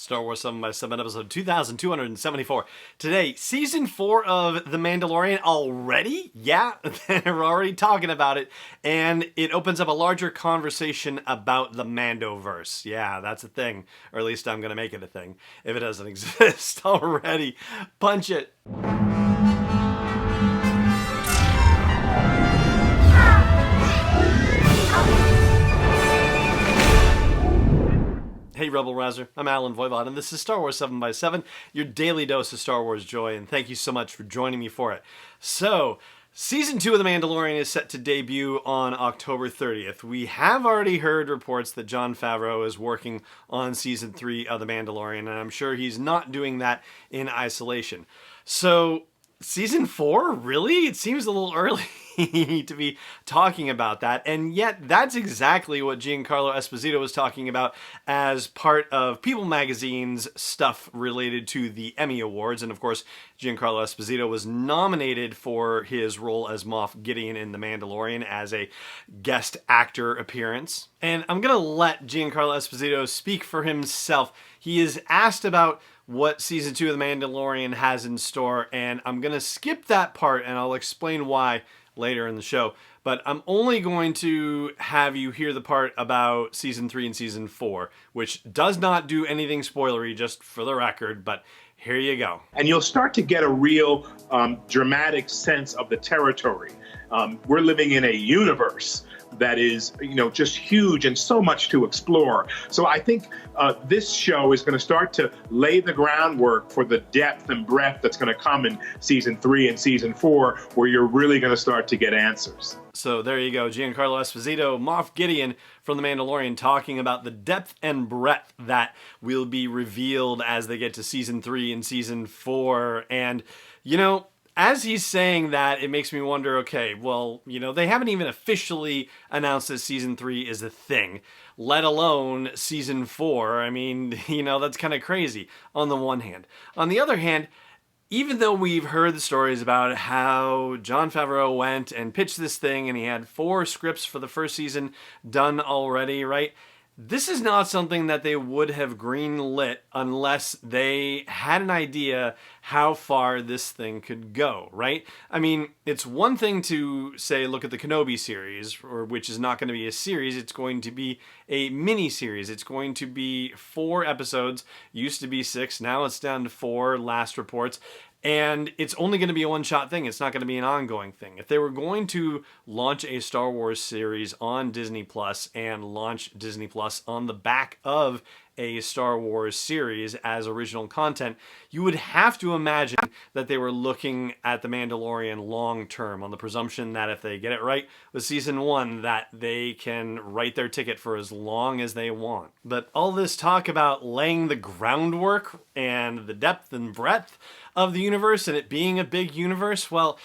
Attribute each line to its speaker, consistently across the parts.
Speaker 1: Star Wars 7 by 7 episode 2274. Today, season 4 of The Mandalorian already? Yeah, they're already talking about it. And it opens up a larger conversation about the Mandoverse. Yeah, that's a thing. Or at least I'm going to make it a thing. If it doesn't exist already, punch it. Hey Rebel Rouser, I'm Alan Voivod, and this is Star Wars 7 by 7, your daily dose of Star Wars joy, and thank you so much for joining me for it. So, Season 2 of The Mandalorian is set to debut on October 30th. We have already heard reports that Jon Favreau is working on Season 3 of The Mandalorian, and I'm sure he's not doing that in isolation. So, Season 4? Really? It seems a little early to be talking about that, and yet that's exactly what Giancarlo Esposito was talking about as part of People Magazine's stuff related to the Emmy Awards. And of course, Giancarlo Esposito was nominated for his role as Moff Gideon in The Mandalorian as a guest actor appearance. And I'm gonna let Giancarlo Esposito speak for himself. He is asked about what Season 2 of The Mandalorian has in store, and I'm gonna skip that part and I'll explain why later in the show. But I'm only going to have you hear the part about Season 3 and Season 4, which does not do anything spoilery, just for the record, but here you go.
Speaker 2: And you'll start to get a real dramatic sense of the territory. We're living in a universe that is, just huge and so much to explore. So I think this show is going to start to lay the groundwork for the depth and breadth that's going to come in Season 3 and Season 4, where you're really going to start to get answers.
Speaker 1: So there you go, Giancarlo Esposito, Moff Gideon from The Mandalorian, talking about the depth and breadth that will be revealed as they get to Season 3 and Season 4. And, as he's saying that, it makes me wonder, okay, well, they haven't even officially announced that Season 3 is a thing, let alone Season 4. I mean, that's kind of crazy on the one hand. On the other hand, even though we've heard the stories about how Jon Favreau went and pitched this thing and he had 4 scripts for the first season done already, right? This is not something that they would have greenlit unless they had an idea how far this thing could go, right? I mean, it's one thing to say, look at the Kenobi series, which is not going to be a series, it's going to be a mini-series. It's going to be 4 episodes, used to be 6, now it's down to 4, last reports. And it's only going to be a one-shot thing. It's not going to be an ongoing thing. If they were going to launch a Star Wars series on Disney Plus and launch Disney Plus on the back of a Star Wars series as original content, you would have to imagine that they were looking at The Mandalorian long term, on the presumption that if they get it right with Season 1, that they can write their ticket for as long as they want. But all this talk about laying the groundwork and the depth and breadth of the universe and it being a big universe, well,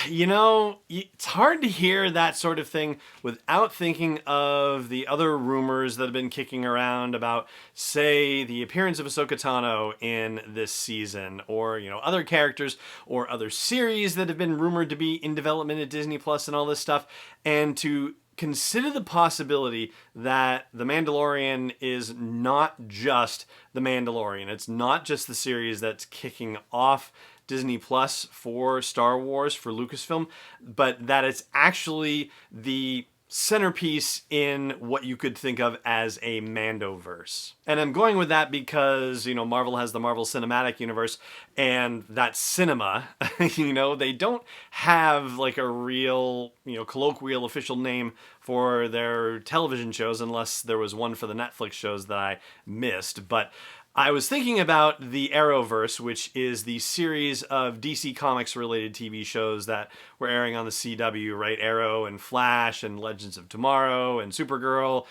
Speaker 1: it's hard to hear that sort of thing without thinking of the other rumors that have been kicking around about, say, the appearance of Ahsoka Tano in this season, or, other characters or other series that have been rumored to be in development at Disney Plus and all this stuff, and to consider the possibility that The Mandalorian is not just The Mandalorian. It's not just the series that's kicking off Disney Plus for Star Wars, for Lucasfilm, but that it's actually the centerpiece in what you could think of as a Mandoverse. And I'm going with that because, Marvel has the Marvel Cinematic Universe, and that cinema, they don't have like a real, colloquial official name for their television shows, unless there was one for the Netflix shows that I missed. But I was thinking about the Arrowverse, which is the series of DC Comics related TV shows that were airing on the CW, right? Arrow and Flash and Legends of Tomorrow and Supergirl,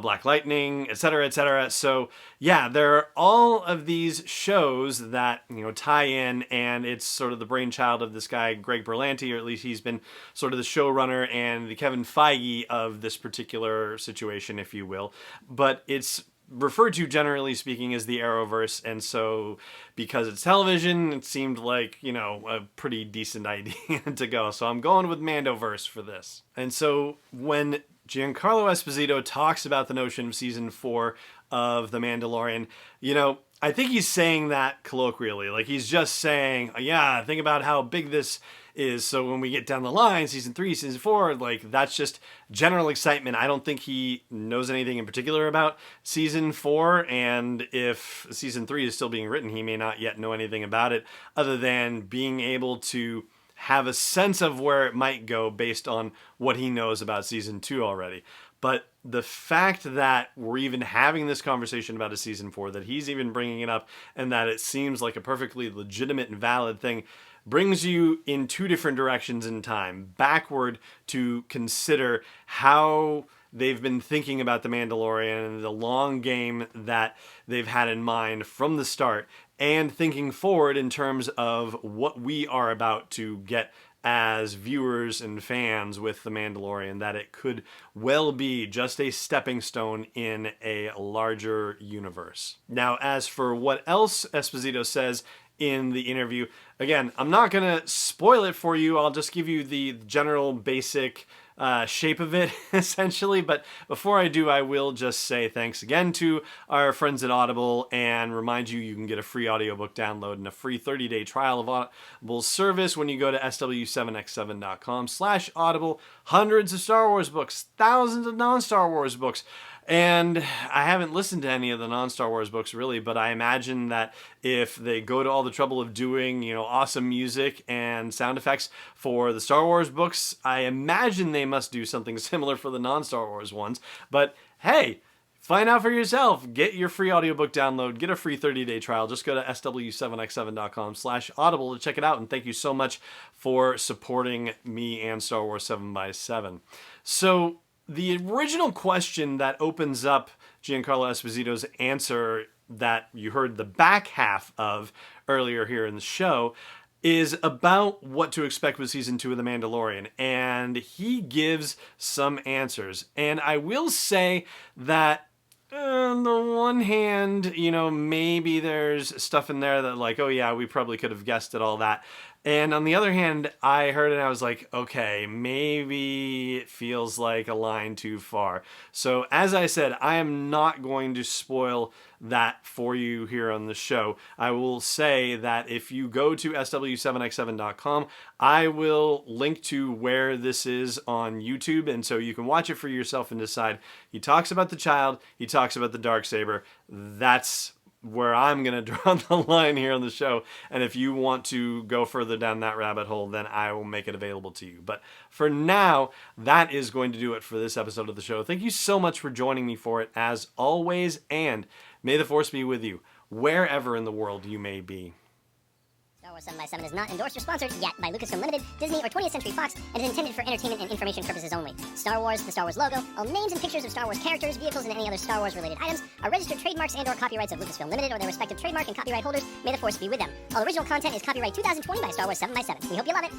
Speaker 1: Black Lightning, etc., etc. So yeah, there are all of these shows that, tie in, and it's sort of the brainchild of this guy, Greg Berlanti, or at least he's been sort of the showrunner and the Kevin Feige of this particular situation, if you will. But it's referred to, generally speaking, as the Arrowverse, and so because it's television, it seemed like, a pretty decent idea to go. So I'm going with Mandoverse for this. And so when Giancarlo Esposito talks about the notion of Season 4 of The Mandalorian, I think he's saying that colloquially. Like, he's just saying, yeah, think about how big this is. So when we get down the line, season 3, season 4, like, that's just general excitement. I don't think he knows anything in particular about season 4. And if season 3 is still being written, he may not yet know anything about it other than being able to have a sense of where it might go based on what he knows about season 2 already. But the fact that we're even having this conversation about a season 4, that he's even bringing it up, and that it seems like a perfectly legitimate and valid thing, brings you in 2 different directions in time. Backward to consider how they've been thinking about The Mandalorian and the long game that they've had in mind from the start, and thinking forward in terms of what we are about to get as viewers and fans with The Mandalorian, that it could well be just a stepping stone in a larger universe. Now, as for what else Esposito says in the interview, again, I'm not going to spoil it for you. I'll just give you the general basic shape of it, essentially. But before I do, I will just say thanks again to our friends at Audible and remind you can get a free audiobook download and a free 30-day trial of Audible service when you go to sw7x7.com/audible. Hundreds of Star Wars books, thousands of non-Star Wars books. And I haven't listened to any of the non-Star Wars books really, but I imagine that if they go to all the trouble of doing, awesome music and sound effects for the Star Wars books, I imagine they must do something similar for the non-Star Wars ones. But hey, find out for yourself. Get your free audiobook download. Get a free 30-day trial. Just go to sw7x7.com/audible to check it out. And thank you so much for supporting me and Star Wars 7x7. So, the original question that opens up Giancarlo Esposito's answer that you heard the back half of earlier here in the show is about what to expect with season 2 of The Mandalorian. And he gives some answers. And I will say that on the one hand, maybe there's stuff in there that like, oh yeah, we probably could have guessed at all that. And on the other hand, I heard it and I was like, okay, maybe it feels like a line too far. So as I said, I am not going to spoil that for you here on the show. I will say that if you go to sw7x7.com, I will link to where this is on YouTube, and so you can watch it for yourself and decide. He talks about the child, he talks about the Darksaber. That's where I'm going to draw the line here on the show. And if you want to go further down that rabbit hole, then I will make it available to you. But for now, that is going to do it for this episode of the show. Thank you so much for joining me for it, as always, and may the Force be with you, wherever in the world you may be.
Speaker 3: Star Wars 7x7 is not endorsed or sponsored yet by Lucasfilm Limited, Disney, or 20th Century Fox, and is intended for entertainment and information purposes only. Star Wars, the Star Wars logo, all names and pictures of Star Wars characters, vehicles, and any other Star Wars-related items are registered trademarks and/or copyrights of Lucasfilm Limited or their respective trademark and copyright holders. May the Force be with them. All original content is copyright 2020 by Star Wars 7x7. We hope you love it.